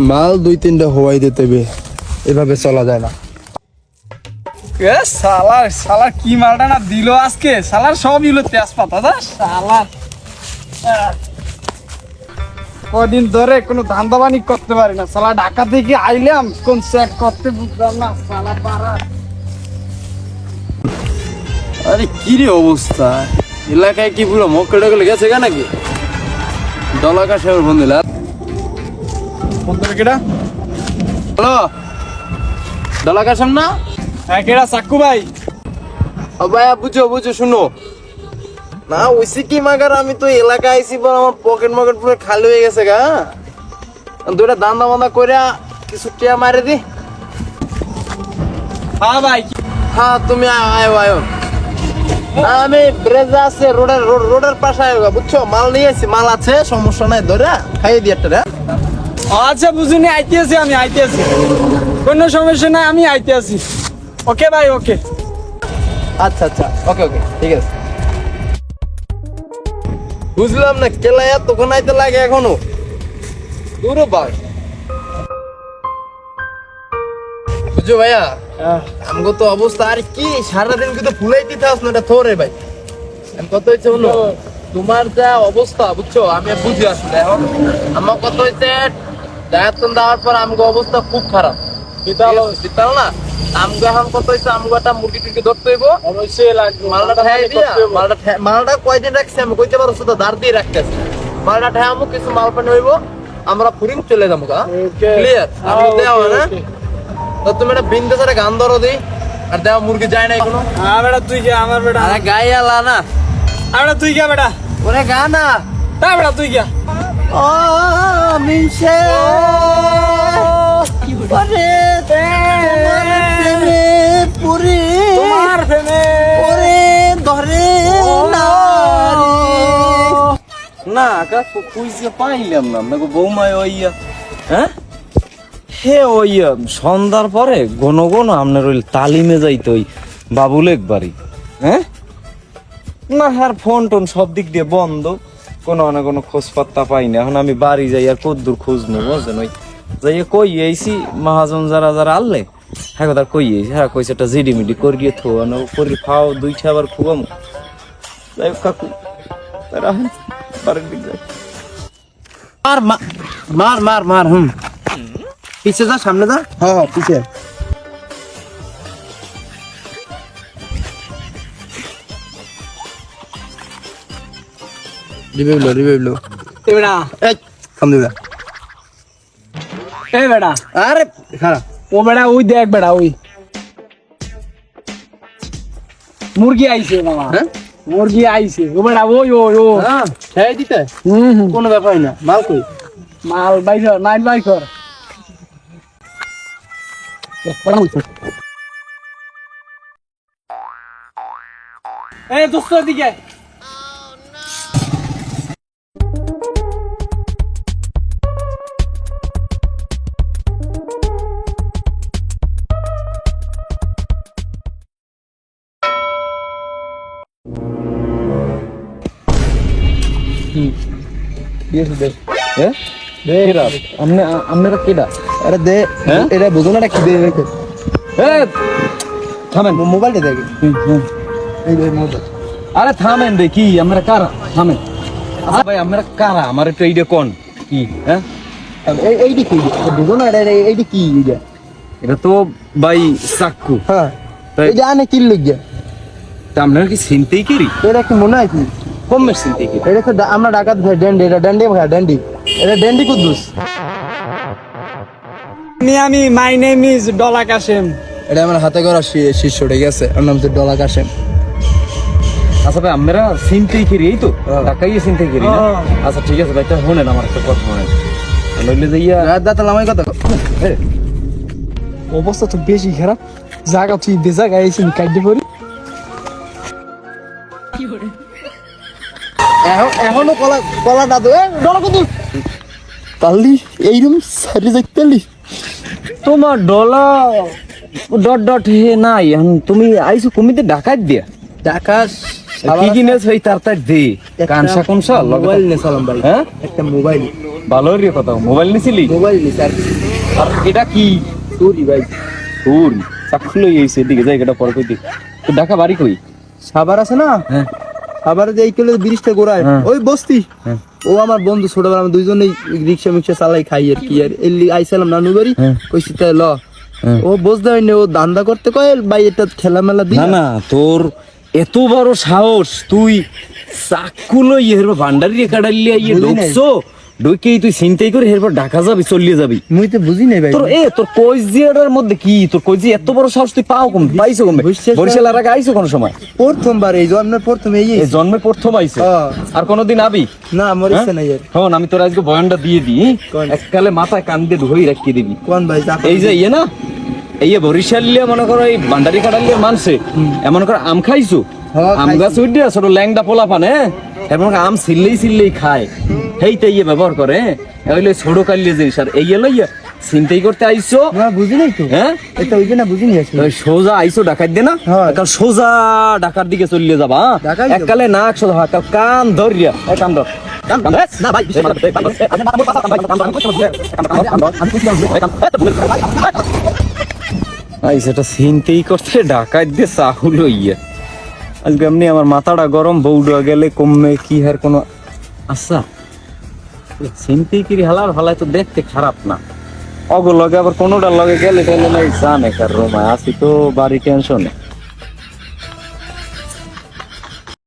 মাল 2-3টা হওয়াই দিতে হবে, এভাবে চলা যায় না। শালার কি মালটা না দিল আজকে, শালার সব ইলো তেজপাতা দা শালার। কদিন ধরে কোনো ধান্দাবানি করতে পারি না, শালা ঢাকা থেকে আইলাম কোন চেক করতে বুঝলাম না শালা পাড়া। আরে কি রে অবস্থা, এলাকায় কি পুরো মক্কেটা গেলে গেছে গা নাকি? ডলাকা সাহেবের ফোন দিলা, ফোন করে কেডা? হ্যালো ডলাকা সাহেব না? হ্যাঁ কেডা? চাক্কু ভাই? ভাইয়া বুঝো শুনো না, ওইসি কি মাগার, আমি তো এলাকায় আইসি পর আমার পকেট পুরো খালি হয়ে গেছে গা। দুইটা দান্দা বান্দা করে কিছু টিয়া মারে দি। হ্যাঁ ভাই। হ্যাঁ তুমি আয়ো। আমি ব্রেজা আছে রোডের পাশে আয়ো, বুঝছো? মাল নিয়ে আসি, মাল আছে, সমস্যা নাই, ধরে খাইয়ে দি একটা। আচ্ছা বুঝুনি, আইতেছি আমি, আইতেছি, কোনো সমস্যা নাই, আমি আইতেছি। ওকে ভাই, ওকে। আচ্ছা ওকে ঠিক আছে। বুঝলাম না কেলায়া তখন আইতে লাগে এখনো দূর ভাই। বুঝছো ভাইয়া আমগো তো অবস্থা আর কি, সারাদিন কিন্তু ফুলাই দিতে আস না, এটা থোরে ভাই। আমি কত হয়েছে বলো, তোমার যা অবস্থা বুঝছো, আমি বুঝি আসলে এখন আমার কত হয়েছে, দায়িত্ব দেওয়ার পর আমগো অবস্থা খুব খারাপ। শীতাল না আমগো এখন কত হয়েছে, আমগো একটা মুরগি টুরগি ধরতে হইব, অবশ্যই লাগবে। মালটা কয়দিন রাখছি আমি কইতে পারো, তো দাঁড় দিয়ে রাখতেছি। মালটা ঠেয়ামো, কিছু মাল পানি হইব, আমরা ফুরিং চলে যাবো। ক্লিয়ার? আমি দেওয়া না তো তুমি একটা বিন্দু সাথে গান ধরো দিই, আর দেওয়া মুরগি যায় না এখনো। হ্যাঁ বেটা তুই কে? আমার বেটা। আরে গায়ে আলা না, বেটা তুই কে বেটা? ওরে গানা। হ্যাঁ বেটা তুই কে? ও মিনসে ওরে তেরে পুরি তোমার ফেমে ওরে ধরে না না কা কইছে পাইলাম না আমাকে বৌমায় ওইয়া। হ্যাঁ হে ওই সন্ধ্যার পরে ঘন আপনার ওই তালিমে যাইতো ওই বাবুল একবারই। হ্যাঁ না হ্যাঁ, ফোন টোন সব দিক দিয়ে বন্ধ, কোনো খোঁজ পাত্তা পাই না। এখন আমি বাড়ি যাই আর কদ্দূর খোঁজ নেবো, বুঝলেন? ওই যাই কই আইছি মহাজন যারা আনলে হ্যাঁ কথা কই আইছি, হ্যাঁ কইছে একটা জিডিমিডি করিয়ে থোয়ানো করি খাও, দুইটা আবার খুয়ামো। যাই হোক কাকু তারা বাড়ির দিক যায়। মার পিছে যা, সামনে যা। হ্যাঁ পিছে। রিভাইভ লো এ বেটা, এই থাম দিবা। এ বেটা, আরে খারাপ ও বেটা ওই দেখ বেটা, ওই মুরগি আইছে মামা। হ্যাঁ মুরগি আইছে ও বেটা, ওই হ্যাঁ এই দিতে কোনো ব্যাপার না। মাল কই? মাল বাইকর, নাইট বাইকর। এই দোস্ত দিকে আপনারা কেডা? আরে দে, এটা বুঝো না কি দে রেখে। থামেন, মোবাইলটা দেখে এই মোবাইল। আরে থামেন দেখি আমরা কারা, থামেন। আচ্ছা ভাই আপনারা কারা, আমার একটু এইটা কোন কি? হ্যাঁ এইটা কি বুঝো না, এইটা কি? এটা তো ভাই চাক্কু। হ্যাঁ তাই এটা আনে কি লাগিয়া? তা আপনারা কি চিনতেই করি? এটা কি মনে হয় কি কমের চিনতেই করি? এটা তো আমরা ডাকাত ভাই, ড্যান্ডি, এটা ড্যান্ডি ভাই, ড্যান্ডি, এটা ড্যান্ডি কুদ্দুস। আমি মাই নেম ইজ ডলা কাশেম। এটা আমার হাতে করা শিষ্য, ঠিক আছে? ওর নাম হচ্ছে ডলা কাশেম। আচ্ছা ভাই আমরা চিনতেই করি, এই তো ঢাকাইয়ে চিনতেই করি না? আচ্ছা ঠিক আছে ভাই, তা শোনেন আমার একটা কথা শোনেন। নইলে যাইয়া দাঁতাল আমার কথা অবস্থা তো বেশি খারাপ, জায়গা তুই বেজাগা আইছি কাটতে পারি। এখনো কলা দাদু ডলা কুদ্দুস তালি এইরকম সারি যাইতালি। তোমার ডলা ডট হে নাই, তুমি আইছো কমিতে ঢাকায় দিয়া টাকা কি কিনেছ হই তার দে কানসা কোনসা মোবাইল নে সালাম ভাই, হ্যাঁ একটা মোবাইল ভালো রে কথা, মোবাইল নিছিলি? মোবাইল নিছে আর কি। আর এটা কি? চুরি ভাই। তোর চাকলো এইছে দিকে জায়গাটা পরে কই দিক। তো ঢাকা বাড়ি কই? সাভার আছে না, হ্যাঁ সাভারে যে এই কিলো ব্রিজটা গোড়ায় হ্যাঁ। ওই বস্তি। হ্যাঁ। ও আমার বন্ধু ছোটবেলা, আমরা দুইজনেই রিক্সা মিক্সা চালাই খাই আর কি। আর এলি আইসালাম নানুবাড়ি, হ্যাঁ। কইছি তাই ল। হ্যাঁ। ও বুঝতে হয়নি, ও ধান্দা করতে কয় ভাই এটা খেলা মেলা দিই না না, তোর এত বড় সাহস, তুই চাকুলো হেরবা ভান্ডারি কাটালিয়া ইয়ে বুঝি নাই। ঢুকছো, ঢুকেই তুই চিন্তাই করে হেরবার ঢাকা যাবি, চলিয়ে যাবি। মুই তো বুঝি নাই ভাই। তোর তোর কইজিয়াটার মধ্যে কি, তোর কইজি এত বড় সাহস তুই পাও কম, পাইছো কম? বিশ্বাস কর। বরিশাল আর আগে আইছো কোন সময়? প্রথমবার এই জন্মের প্রথম এই এই জন্মে প্রথম আইছো? হ্যাঁ। আর কোনদিন আবি? না আমার ইচ্ছা নাই আর। হন আমি তোর আজকে বয়ানটা দিয়ে দিই, কোন? এককালে মাথায় কান দিয়ে ধুই রাখিয়ে দিবি। কোন ভাই এই যে ইয়ে না, এই যে বরিশালিয়া মনে করো এই ভান্ডারি কাটালিয়া মানছে এমন করে আম খাইছো, হ্যাঁ, আম খাইছি। গাছ উঠিয়া ছোট ল্যাংডা পোলা পানে, এমন করে আম ছিললেই খায়, সেইটা ইয়ে ব্যবহার করে, হইলে ছোট কালিয়ে জিনিস। আর এই লইয়া চিন্তাই করতে আইছো, না বুঝি নাই তো। হ্যাঁ এটা ওই না বুঝি নি আসলে। ওই সোজা আইছো ডাকাত দে না, হ্যাঁ। কাল সোজা ডাকার দিকে চলিয়ে যাবা। ঢাকায় যাবো। এককালে নাক সোজা হয়, কাল কান ধরিয়া কান ধর না ভাই, সেটা চিন্তাই করতে ডাকাত দিয়ে চাহুল ইয়া। আজকে এমনি আমার মাথাটা গরম, বউডা গেলে কমবে কি হার কোনো আচ্ছা চিন্তাই কিরি হালার হালায় তো দেখতে খারাপ না। অগ লগে আবার কোনোটার লগে গেলে টেলে নাই জানে কার রোমায় আসি তো বাড়ি টেনশনে।